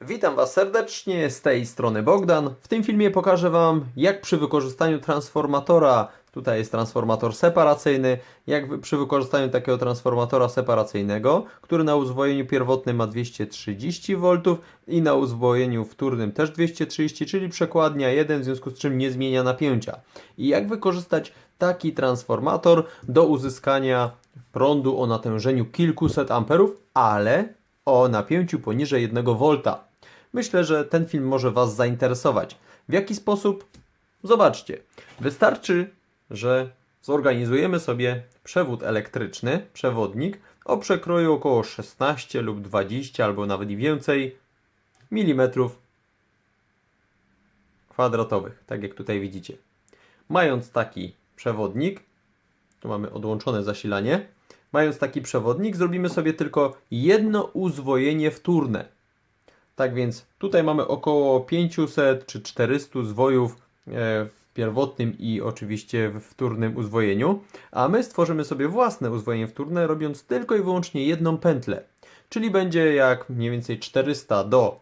Witam Was serdecznie, z tej strony Bogdan. W tym filmie pokażę Wam, jak przy wykorzystaniu transformatora, tutaj jest transformator separacyjny, przy wykorzystaniu takiego transformatora separacyjnego, który na uzwojeniu pierwotnym ma 230 V i na uzwojeniu wtórnym też 230, czyli przekładnia 1, w związku z czym nie zmienia napięcia. I jak wykorzystać taki transformator do uzyskania prądu o natężeniu kilkuset amperów, ale o napięciu poniżej 1 V. Myślę, że ten film może Was zainteresować. W jaki sposób? Zobaczcie. Wystarczy, że zorganizujemy sobie przewód elektryczny, przewodnik o przekroju około 16 lub 20 albo nawet i więcej milimetrów kwadratowych, tak jak tutaj widzicie. Mając taki przewodnik, tu mamy odłączone zasilanie, mając taki przewodnik zrobimy sobie tylko jedno uzwojenie wtórne. Tak więc tutaj mamy około 500 czy 400 zwojów w pierwotnym i oczywiście w wtórnym uzwojeniu, a my stworzymy sobie własne uzwojenie wtórne, robiąc tylko i wyłącznie jedną pętlę. Czyli będzie jak mniej więcej 400 do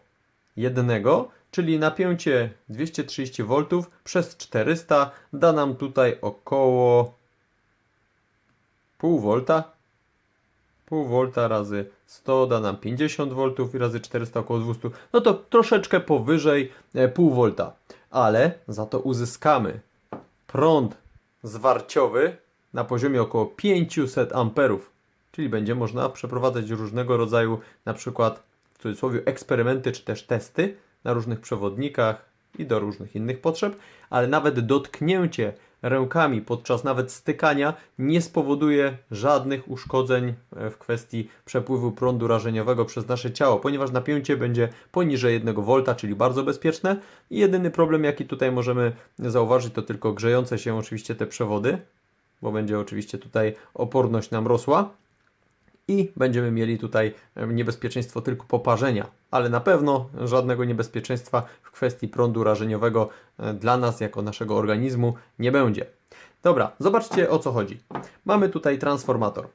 1, czyli napięcie 230 V przez 400 da nam tutaj około pół volta. Pół volta razy 100 da nam 50 V i razy 400 około 200. No to troszeczkę powyżej pół volta. Ale za to uzyskamy prąd zwarciowy na poziomie około 500 amperów. Czyli będzie można przeprowadzać różnego rodzaju, na przykład w cudzysłowie, eksperymenty czy też testy na różnych przewodnikach i do różnych innych potrzeb, ale nawet dotknięcie rękami podczas nawet stykania nie spowoduje żadnych uszkodzeń w kwestii przepływu prądu rażeniowego przez nasze ciało, ponieważ napięcie będzie poniżej 1 V, czyli bardzo bezpieczne. I jedyny problem, jaki tutaj możemy zauważyć, to tylko grzejące się oczywiście te przewody, bo będzie oczywiście tutaj oporność nam rosła i będziemy mieli tutaj niebezpieczeństwo tylko poparzenia, ale na pewno żadnego niebezpieczeństwa w kwestii prądu rażeniowego dla nas jako naszego organizmu nie będzie. Dobra, zobaczcie, o co chodzi. Mamy tutaj transformator.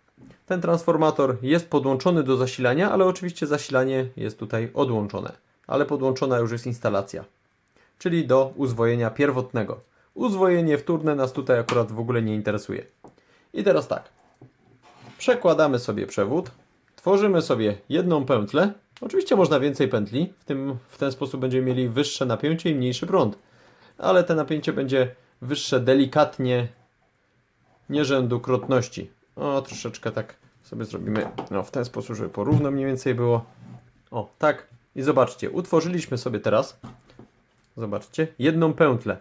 Ten transformator jest podłączony do zasilania, ale oczywiście zasilanie jest tutaj odłączone, ale podłączona już jest instalacja, czyli do uzwojenia pierwotnego. Uzwojenie wtórne nas tutaj akurat w ogóle nie interesuje. I teraz tak. Przekładamy sobie przewód, tworzymy sobie jedną pętlę. Oczywiście można więcej pętli, w ten sposób będziemy mieli wyższe napięcie i mniejszy prąd. Ale te napięcie będzie wyższe delikatnie, nie rzędu krotności. O, troszeczkę tak sobie zrobimy, no w ten sposób, żeby porówno mniej więcej było. O, tak. I zobaczcie, utworzyliśmy sobie teraz, zobaczcie, jedną pętlę.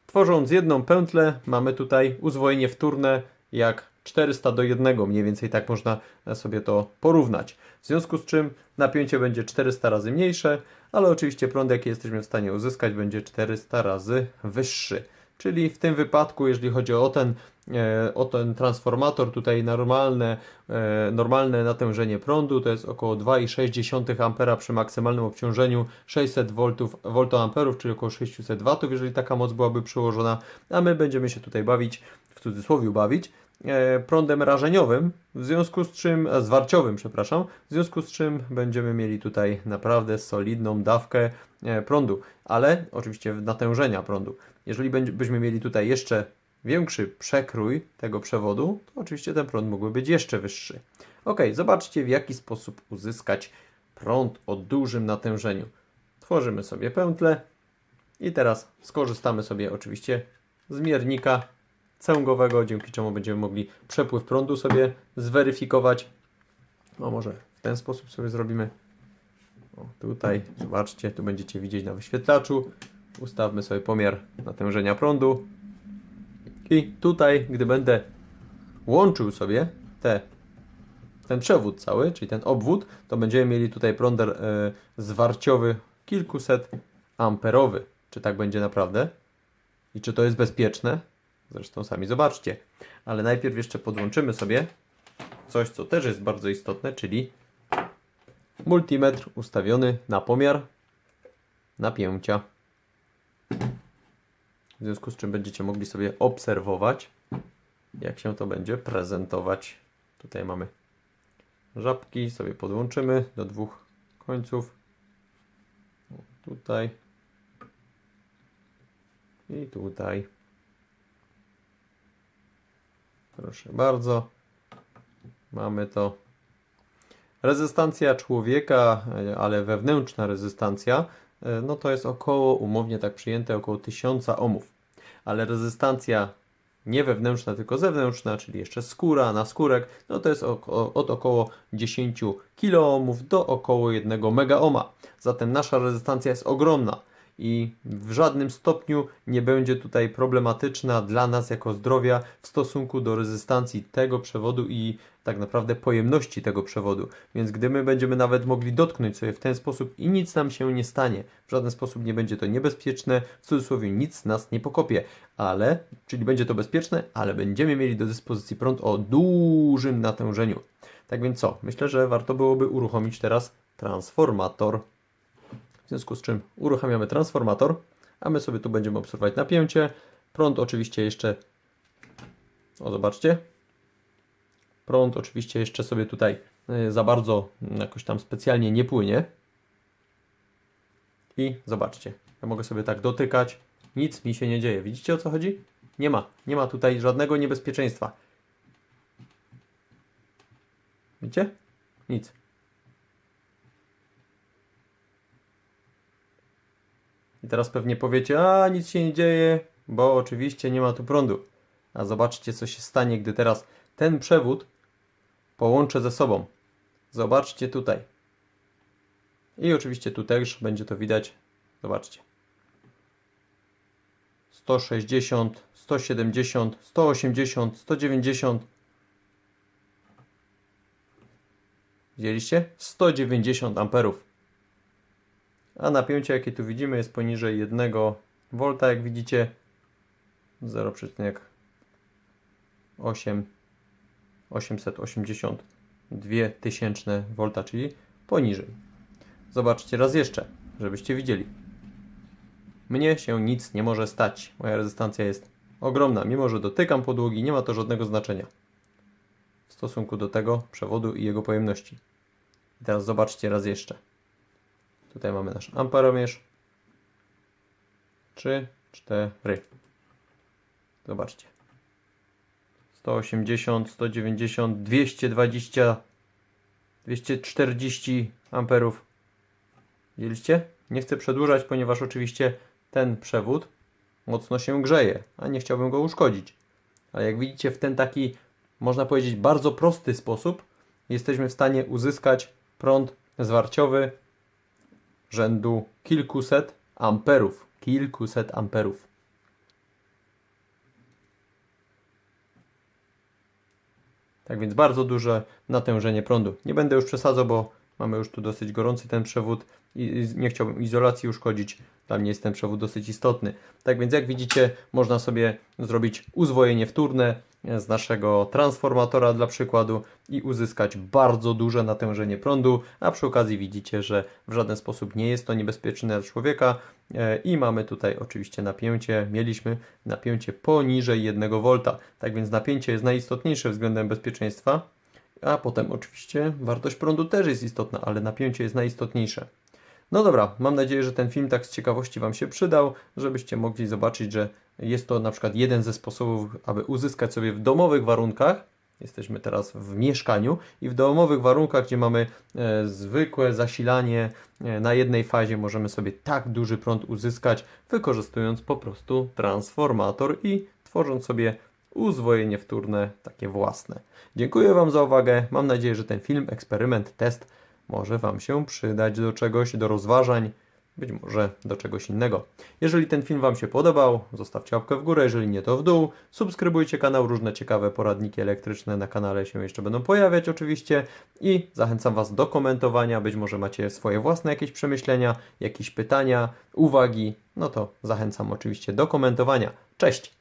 Tworząc jedną pętlę mamy tutaj uzwojenie wtórne jak 400 do 1, mniej więcej tak można sobie to porównać. W związku z czym napięcie będzie 400 razy mniejsze, ale oczywiście prąd, jaki jesteśmy w stanie uzyskać, będzie 400 razy wyższy. Czyli w tym wypadku, jeżeli chodzi o ten transformator, tutaj normalne natężenie prądu to jest około 2,6 A przy maksymalnym obciążeniu 600 VA, czyli około 600 W, jeżeli taka moc byłaby przyłożona, a my będziemy się tutaj bawić, w cudzysłowie bawić, prądem rażeniowym, zwarciowym, przepraszam, w związku z czym będziemy mieli tutaj naprawdę solidną dawkę prądu, ale oczywiście natężenia prądu. Jeżeli byśmy mieli tutaj jeszcze większy przekrój tego przewodu, to oczywiście ten prąd mógłby być jeszcze wyższy. Ok, zobaczcie, w jaki sposób uzyskać prąd o dużym natężeniu. Tworzymy sobie pętlę i teraz skorzystamy sobie oczywiście z miernika cęgowego, dzięki czemu będziemy mogli przepływ prądu sobie zweryfikować. No może w ten sposób sobie zrobimy. O, tutaj, zobaczcie, tu będziecie widzieć na wyświetlaczu. Ustawmy sobie pomiar natężenia prądu. I tutaj, gdy będę łączył sobie ten przewód cały, czyli ten obwód, to będziemy mieli tutaj prąd zwarciowy kilkuset amperowy. Czy tak będzie naprawdę? I czy to jest bezpieczne? Zresztą sami zobaczcie. Ale najpierw jeszcze podłączymy sobie coś, co też jest bardzo istotne, czyli multimetr ustawiony na pomiar napięcia. W związku z czym będziecie mogli sobie obserwować, jak się to będzie prezentować. Tutaj mamy żabki, sobie podłączymy do dwóch końców. tutaj i tutaj. Proszę bardzo. Mamy to. Rezystancja człowieka, ale wewnętrzna rezystancja, no to jest około, umownie tak przyjęte, około 1000 ohmów. Ale rezystancja nie wewnętrzna, tylko zewnętrzna, czyli jeszcze skóra, naskórek, no to jest od około 10 kiloohmów do około 1 megaohma. Zatem nasza rezystancja jest ogromna i w żadnym stopniu nie będzie tutaj problematyczna dla nas jako zdrowia w stosunku do rezystancji tego przewodu i tak naprawdę pojemności tego przewodu. Więc gdy my będziemy nawet mogli dotknąć sobie w ten sposób i nic nam się nie stanie, w żaden sposób nie będzie to niebezpieczne, w cudzysłowie nic nas nie pokopie, czyli będzie to bezpieczne, ale będziemy mieli do dyspozycji prąd o dużym natężeniu. Tak więc co? Myślę, że warto byłoby uruchomić teraz transformator. W związku z czym uruchamiamy transformator, a my sobie tu będziemy obserwować napięcie. Prąd oczywiście jeszcze, zobaczcie, prąd oczywiście jeszcze sobie tutaj za bardzo jakoś tam specjalnie nie płynie. I zobaczcie, ja mogę sobie tak dotykać, nic mi się nie dzieje. Widzicie, o co chodzi? Nie ma tutaj żadnego niebezpieczeństwa. Widzicie? Nic. I teraz pewnie powiecie, a nic się nie dzieje, bo oczywiście nie ma tu prądu. A zobaczcie, co się stanie, gdy teraz ten przewód połączę ze sobą. Zobaczcie tutaj. I oczywiście tu też będzie to widać. Zobaczcie. 160, 170, 180, 190. Widzieliście? 190 amperów. A napięcie, jakie tu widzimy, jest poniżej 1 V, jak widzicie. 0,882 tysięczne V, czyli poniżej. Zobaczcie raz jeszcze, żebyście widzieli. Mnie się nic nie może stać. Moja rezystancja jest ogromna. Mimo że dotykam podłogi, nie ma to żadnego znaczenia w stosunku do tego przewodu i jego pojemności. I teraz zobaczcie raz jeszcze. Tutaj mamy nasz amperomierz. 3, 4. Zobaczcie. 180, 190, 220, 240 amperów. Widzieliście? Nie chcę przedłużać, ponieważ oczywiście ten przewód mocno się grzeje, a nie chciałbym go uszkodzić. Ale jak widzicie, w ten taki, można powiedzieć, bardzo prosty sposób jesteśmy w stanie uzyskać prąd zwarciowy rzędu kilkuset amperów. Kilkuset amperów. Tak więc bardzo duże natężenie prądu. Nie będę już przesadzał, bo mamy już tu dosyć gorący ten przewód i nie chciałbym izolacji uszkodzić. Dla mnie jest ten przewód dosyć istotny. Tak więc jak widzicie, można sobie zrobić uzwojenie wtórne z naszego transformatora dla przykładu i uzyskać bardzo duże natężenie prądu, a przy okazji widzicie, że w żaden sposób nie jest to niebezpieczne dla człowieka i mamy tutaj oczywiście napięcie, mieliśmy napięcie poniżej 1 V. Tak więc napięcie jest najistotniejsze względem bezpieczeństwa, a potem oczywiście wartość prądu też jest istotna, ale napięcie jest najistotniejsze. No dobra, mam nadzieję, że ten film tak z ciekawości Wam się przydał, żebyście mogli zobaczyć, że jest to na przykład jeden ze sposobów, aby uzyskać sobie w domowych warunkach, jesteśmy teraz w mieszkaniu i w domowych warunkach, gdzie mamy zwykłe zasilanie na jednej fazie, możemy sobie tak duży prąd uzyskać, wykorzystując po prostu transformator i tworząc sobie uzwojenie wtórne, takie własne. Dziękuję Wam za uwagę, mam nadzieję, że ten film, eksperyment, test może Wam się przydać do czegoś, do rozważań, być może do czegoś innego. Jeżeli ten film Wam się podobał, zostawcie łapkę w górę, jeżeli nie to w dół. Subskrybujcie kanał, różne ciekawe poradniki elektryczne na kanale się jeszcze będą pojawiać oczywiście i zachęcam Was do komentowania, być może macie swoje własne jakieś przemyślenia, jakieś pytania, uwagi, no to zachęcam oczywiście do komentowania. Cześć!